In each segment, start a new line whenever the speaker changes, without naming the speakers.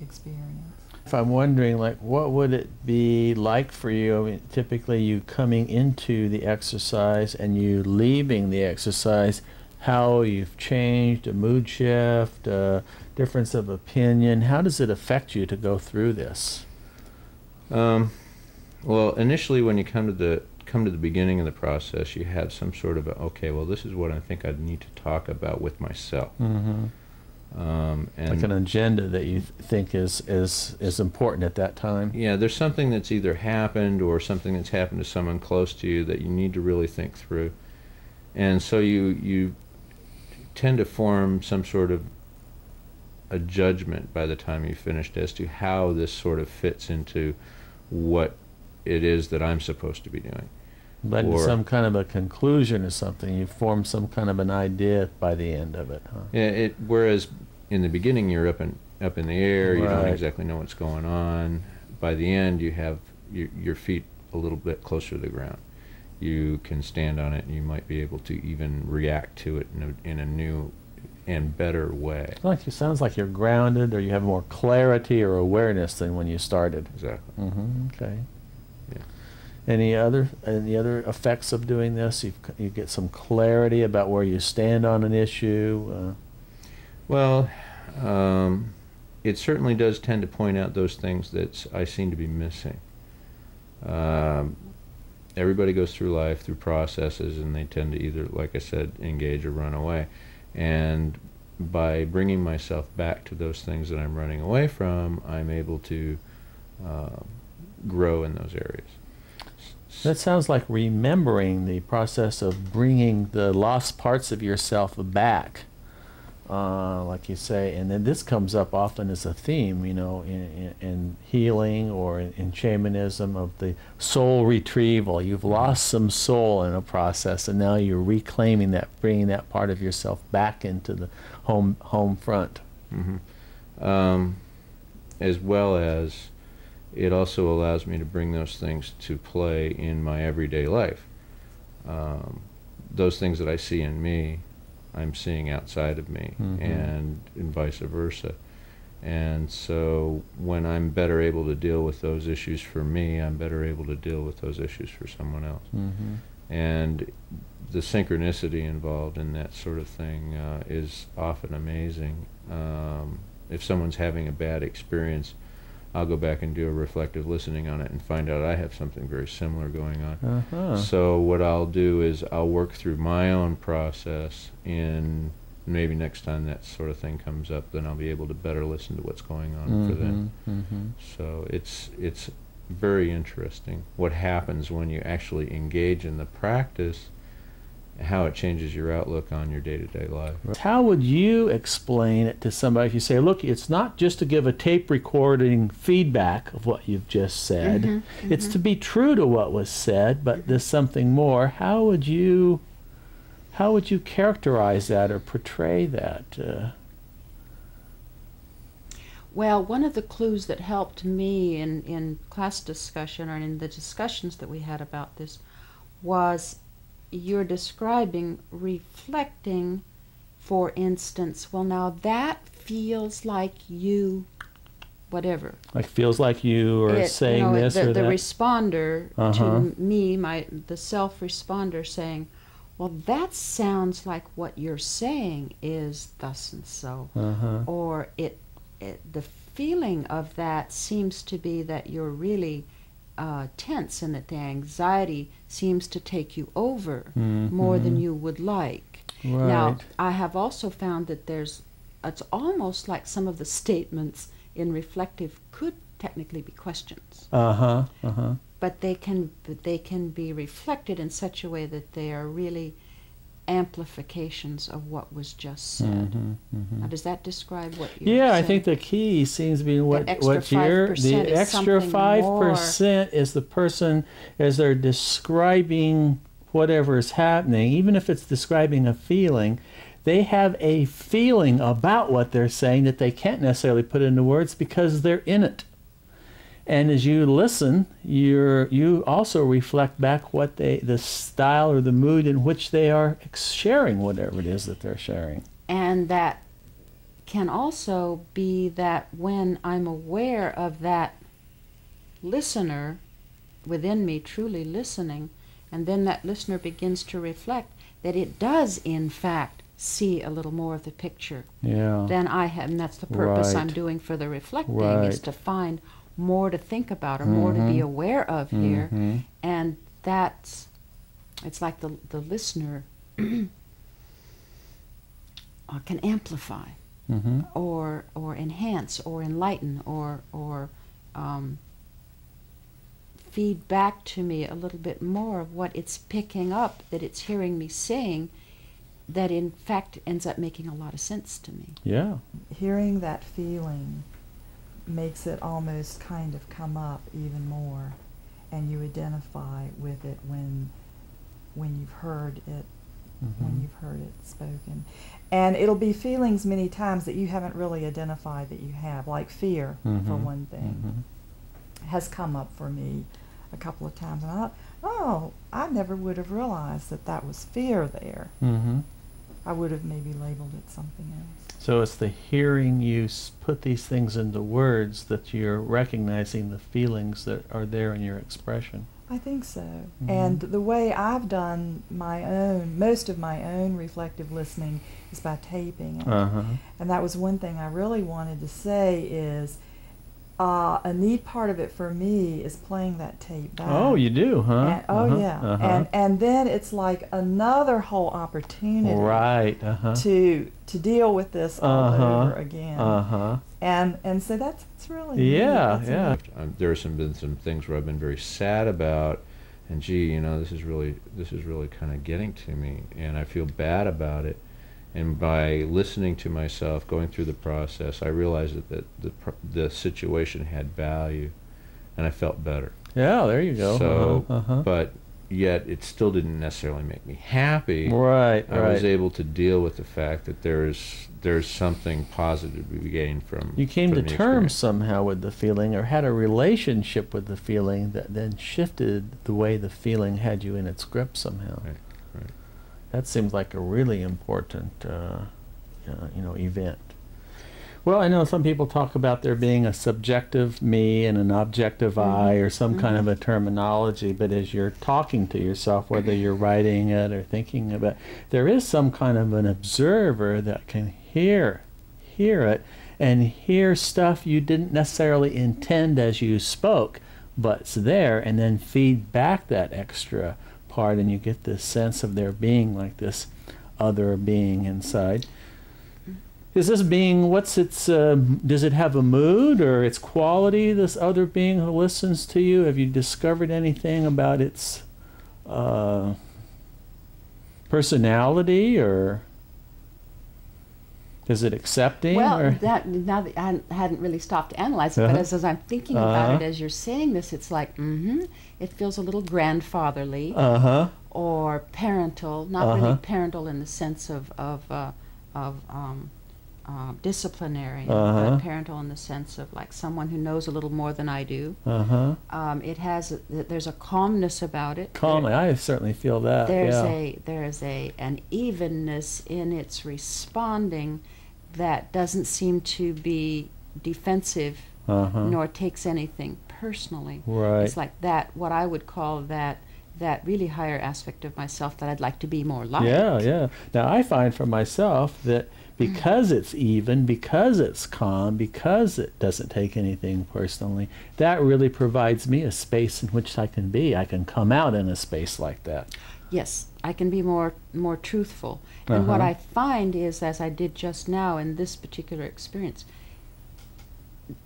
experience.
If I'm wondering, like, what would it be like for you? I mean, typically you coming into the exercise and you leaving the exercise, how you've changed, a mood shift, a difference of opinion. How does it affect you to go through this?
Well, initially when you come to the beginning of the process, you have some sort of okay, well, this is what I think I need to talk about with myself.
Mm-hmm.
And
like an agenda that you think is important at that time.
Yeah, there's something that's either happened or something that's happened to someone close to you that you need to really think through. And so you tend to form some sort of a judgment by the time you've finished as to how this sort of fits into what it is that I'm supposed to be doing.
But
or
some kind of a conclusion or something, you form some kind of an idea by the end of it, huh?
Yeah, whereas in the beginning you're up in the air, you don't
Right.
exactly know what's going on. By the end you have your feet a little bit closer to the ground. You can stand on it and you might be able to even react to it in a new and better way.
It sounds like you're grounded, or you have more clarity or awareness than when you started.
Exactly.
Mm-hmm. Okay.
Yeah.
Any other effects of doing this? You get some clarity about where you stand on an issue.
Well, it certainly does tend to point out those things that I seem to be missing. Everybody goes through life through processes, and they tend to either, like I said, engage or run away. And by bringing myself back to those things that I'm running away from, I'm able to grow in those areas.
That sounds like remembering the process of bringing the lost parts of yourself back, like you say. And then this comes up often as a theme, you know, in healing or in shamanism, of the soul retrieval. You've lost some soul in a process, and now you're reclaiming that, bringing that part of yourself back into the home front.
Mm-hmm. As well as it also allows me to bring those things to play in my everyday life. Those things that I see in me, I'm seeing outside of me,
mm-hmm.
and vice versa. And so when I'm better able to deal with those issues for me, I'm better able to deal with those issues for someone else.
Mm-hmm.
And the synchronicity involved in that sort of thing is often amazing. If someone's having a bad experience, I'll go back and do a reflective listening on it and find out I have something very similar going on.
Uh-huh.
So what I'll do is I'll work through my own process, and maybe next time that sort of thing comes up, then I'll be able to better listen to what's going on
mm-hmm.
for them.
Mm-hmm.
So it's very interesting what happens when you actually engage in the practice, how it changes your outlook on your day-to-day life.
How would you explain it to somebody if you say, look, it's not just to give a tape recording feedback of what you've just said,
mm-hmm, mm-hmm.
it's to be true to what was said, but there's something more. How would you characterize that or portray that?
Well, one of the clues that helped me in class discussion, or in the discussions that we had about this, was you're describing reflecting, for instance. Well, now that feels like you, whatever.
Like feels like you are saying, you know, this or that?
The responder
uh-huh.
to me, the self-responder saying, well, that sounds like what you're saying is thus and so.
Uh-huh.
Or the feeling of that seems to be that you're really tense, and that the anxiety seems to take you over
mm-hmm.
more than you would like.
Right.
Now, I have also found that it's almost like some of the statements in reflective could technically be questions.
Uh-huh. Uh-huh.
But they can be reflected in such a way that they are really amplifications of what was just said.
Mm-hmm, mm-hmm.
Now, does that describe what you're saying?
Yeah, I think the key seems to be what you're, the extra 5% is the person, as they're describing whatever is happening, even if it's describing a feeling, they have a feeling about what they're saying that they can't necessarily put into words because they're in it. And as you listen, you also reflect back what the style or the mood in which they are sharing whatever it is that they're sharing.
And that can also be that when I'm aware of that listener within me truly listening, and then that listener begins to reflect, that it does in fact see a little more of the picture than I have. And that's the purpose I'm doing for the reflecting, is to find more to think about or more to be aware of here. And that's, it's like the listener can amplify or enhance or enlighten or feed back to me a little bit more of what it's picking up, that it's hearing me saying, that in fact ends up making a lot of sense to me.
Yeah.
Hearing that feeling makes it almost kind of come up even more, and you identify with it when you've heard it, when you've heard it spoken. And it'll be feelings many times that you haven't really identified that you have, like fear, for one thing, has come up for me a couple of times, and I thought, oh, I never would have realized that that was fear there. I would have maybe labeled it something else.
So it's the hearing you put these things into words that you're recognizing the feelings that are there in your expression.
I think so. And the way I've done most of my own reflective listening is by taping it. And that was one thing I really wanted to say is, a neat part of it for me is playing that tape back.
Oh, you do, huh?
And, and then it's like another whole opportunity to deal with this all over again. And so that's really neat.
There have been some things where I've been very sad about, and gee, you know, this is really kind of getting to me, and I feel bad about it. And by listening to myself, going through the process, I realized that the situation had value, and I felt better.
Yeah, there you go.
So, but yet it still didn't necessarily make me happy.
I
was able to deal with the fact that there's something positive to be gained from.
You came to terms somehow with the feeling, or had a relationship with the feeling that then shifted the way the feeling had you in its grip somehow.
Right.
That seems like a really important, event. Well, I know some people talk about there being a subjective me and an objective I, or some kind of a terminology, but as you're talking to yourself, whether you're writing it or thinking about it, there is some kind of an observer that can hear it and hear stuff you didn't necessarily intend as you spoke, but it's there, and then feed back that extra part, and you get this sense of there being like this other being inside. Is this being, what's its, does it have a mood or its quality, this other being who listens to you? Have you discovered anything about its personality, or is it accepting?
Well, now that I hadn't really stopped to analyze it, but as I'm thinking about it, as you're saying this, it's like, it feels a little grandfatherly or parental, not really parental in the sense of disciplinary, but parental in the sense of like someone who knows a little more than I do. It has there's a calmness about it.
Calmly, I certainly feel that.
There's an evenness in its responding that doesn't seem to be defensive, nor takes anything personally. It's like that, what I would call that really higher aspect of myself that I'd like to be more like.
Now I find for myself that because it's even, because it's calm, because it doesn't take anything personally, that really provides me a space in which I can be. I can come out in a space like that.
Yes, I can be more truthful. And what I find is, as I did just now in this particular experience,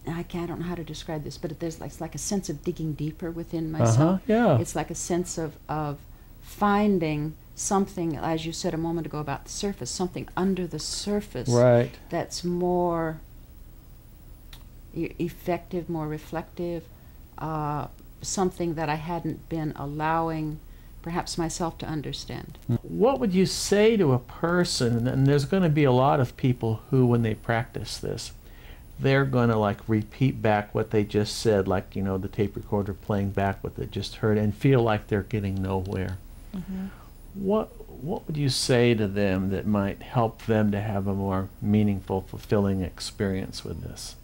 I don't know how to describe this, but it's like a sense of digging deeper within myself. It's like a sense of finding something, as you said a moment ago about the surface, something under the surface that's more effective, more reflective, something that I hadn't been allowing perhaps myself to understand.
What would you say to a person, and there's going to be a lot of people who, when they practice this, they're going to like repeat back what they just said, like, the tape recorder playing back what they just heard, and feel like they're getting nowhere. what would you say to them that might help them to have a more meaningful, fulfilling experience with this?